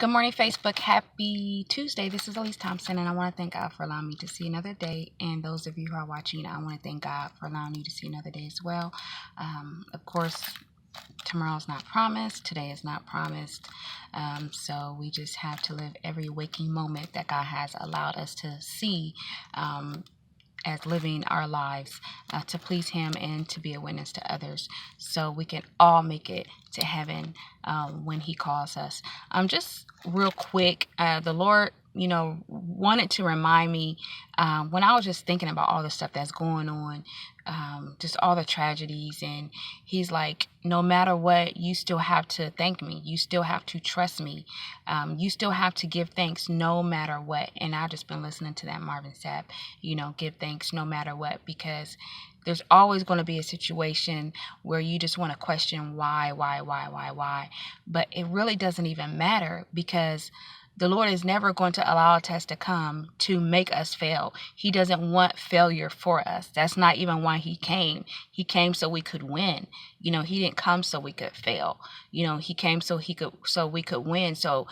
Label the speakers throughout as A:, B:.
A: Good morning, Facebook. Happy Tuesday. This is Elise Thompson, and I want to thank God for allowing me to see another day. And those of you who are watching, I want to thank God for allowing you to see another day as well. Of course, tomorrow's not promised. Today is not promised. So we just have to live every waking moment that God has allowed us to see. As living our lives to please Him and to be a witness to others, so we can all make it to heaven when He calls us. Just real quick, the Lord, wanted to remind me when I was just thinking about all the stuff that's going on, just all the tragedies, and He's like, no matter what, you still have to thank me. You still have to trust me. You still have to give thanks no matter what. And I've just been listening to that Marvin Sapp, give thanks no matter what, because there's always going to be a situation where you just want to question why. But it really doesn't even matter, because the Lord is never going to allow a test to come to make us fail. He doesn't want failure for us. That's not even why He came. He came so we could win. He didn't come so we could fail. He came so we could win. So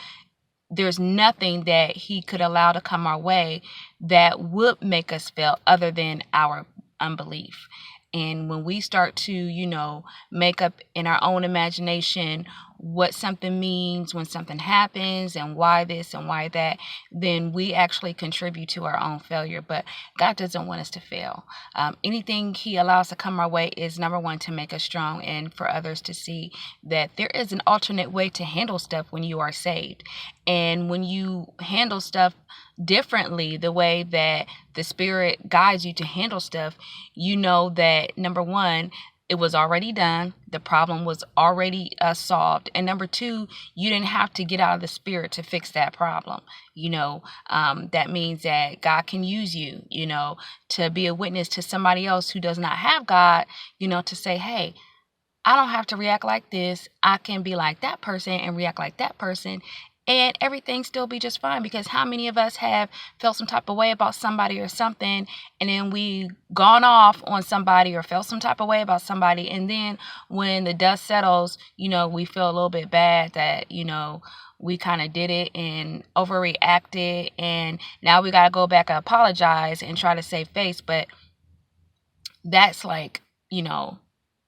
A: there's nothing that He could allow to come our way that would make us fail other than our unbelief. And when we start to, make up in our own imagination what something means when something happens and why this and why that, then we actually contribute to our own failure. But God doesn't want us to fail. Anything He allows to come our way is, number one, to make us strong, and for others to see that there is an alternate way to handle stuff when you are saved. And when you handle stuff differently, the way that the Spirit guides you to handle stuff, you know that, number one, it was already done. The problem was already solved. And number two, you didn't have to get out of the Spirit to fix that problem. That means that God can use you, to be a witness to somebody else who does not have God, to say, hey, I don't have to react like this. I can be like that person and react like that person, and everything still be just fine. Because how many of us have felt some type of way about somebody or something, and then we gone off on somebody or felt some type of way about somebody, and then when the dust settles, we feel a little bit bad that, we kind of did it and overreacted, and now we got to go back and apologize and try to save face. But that's like,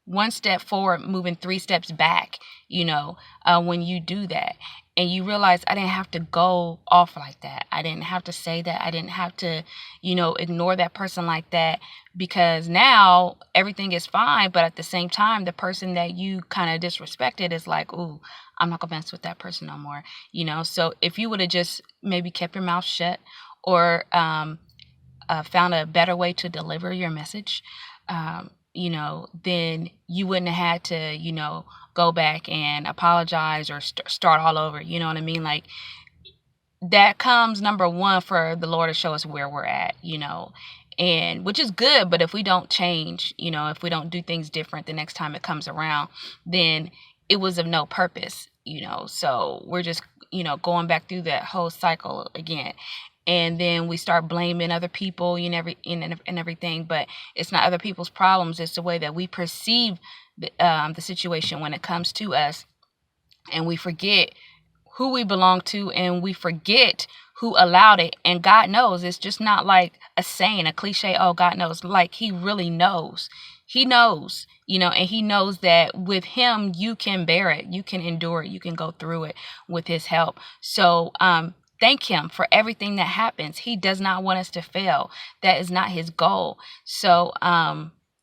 A: one step forward, moving 3 steps back, when you do that. And you realize, I didn't have to go off like that. I didn't have to say that. I didn't have to, ignore that person like that, because now everything is fine. But at the same time, the person that you kind of disrespected is like, ooh, I'm not going to mess with that person no more. So if you would have just maybe kept your mouth shut, or found a better way to deliver your message, then you wouldn't have had to, go back and apologize or start all over. You know what I mean? Like, that comes, number one, for the Lord to show us where we're at, and which is good. But if we don't change, if we don't do things different the next time it comes around, then it was of no purpose, so we're just, going back through that whole cycle again. And then we start blaming other people and everything, but it's not other people's problems. It's the way that we perceive the situation when it comes to us, and we forget who we belong to, and we forget who allowed it. And God knows. It's just not like a saying, a cliche. Oh, God knows. Like, He really knows. He knows, and He knows that with Him, you can bear it, you can endure it, you can go through it with His help. So, thank Him for everything that happens. He does not want us to fail. That is not His goal. So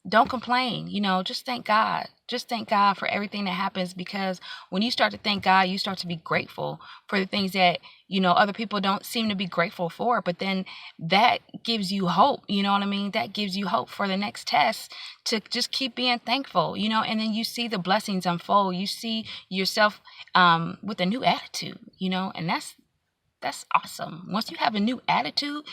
A: don't complain. Just thank God. Just thank God for everything that happens, because when you start to thank God, you start to be grateful for the things that, other people don't seem to be grateful for. But then that gives you hope. You know what I mean? That gives you hope for the next test, to just keep being thankful, and then you see the blessings unfold. You see yourself with a new attitude, and that's awesome. Once you have a new attitude,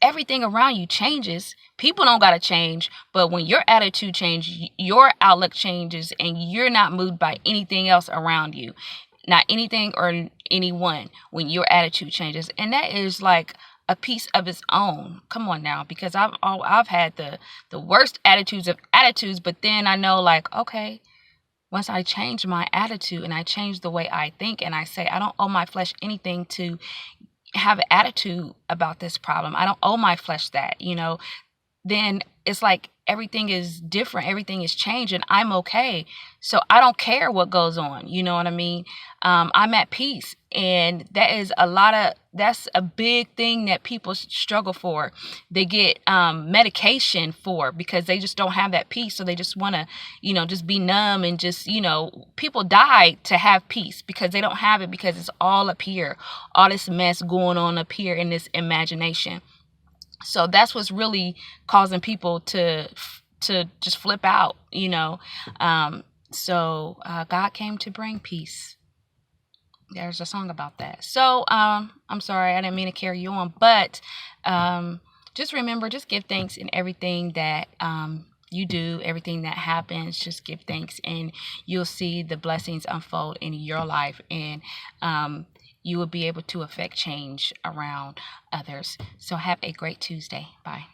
A: everything around you changes. People don't got to change, but when your attitude changes, your outlook changes, and you're not moved by anything else around you, not anything or anyone, when your attitude changes. And that is like a piece of its own. Come on now, because I've had the worst attitudes of attitudes, but then I know, like, okay, once I change my attitude and I change the way I think, and I say I don't owe my flesh anything to have an attitude about this problem. I don't owe my flesh that, then it's like everything is different. Everything is changed and I'm okay. So I don't care what goes on. You know what I mean? I'm at peace. And that's a big thing that people struggle for. They get medication for because they just don't have that peace. So they just want to, just be numb and just, people die to have peace because they don't have it because it's all up here. All this mess going on up here in this imagination. So that's what's really causing people to just flip out, So God came to bring peace. There's a song about that. So I'm sorry, I didn't mean to carry you on, but just remember, just give thanks in everything that you do, everything that happens. Just give thanks, and you'll see the blessings unfold in your life, and you will be able to affect change around others. So have a great Tuesday. Bye.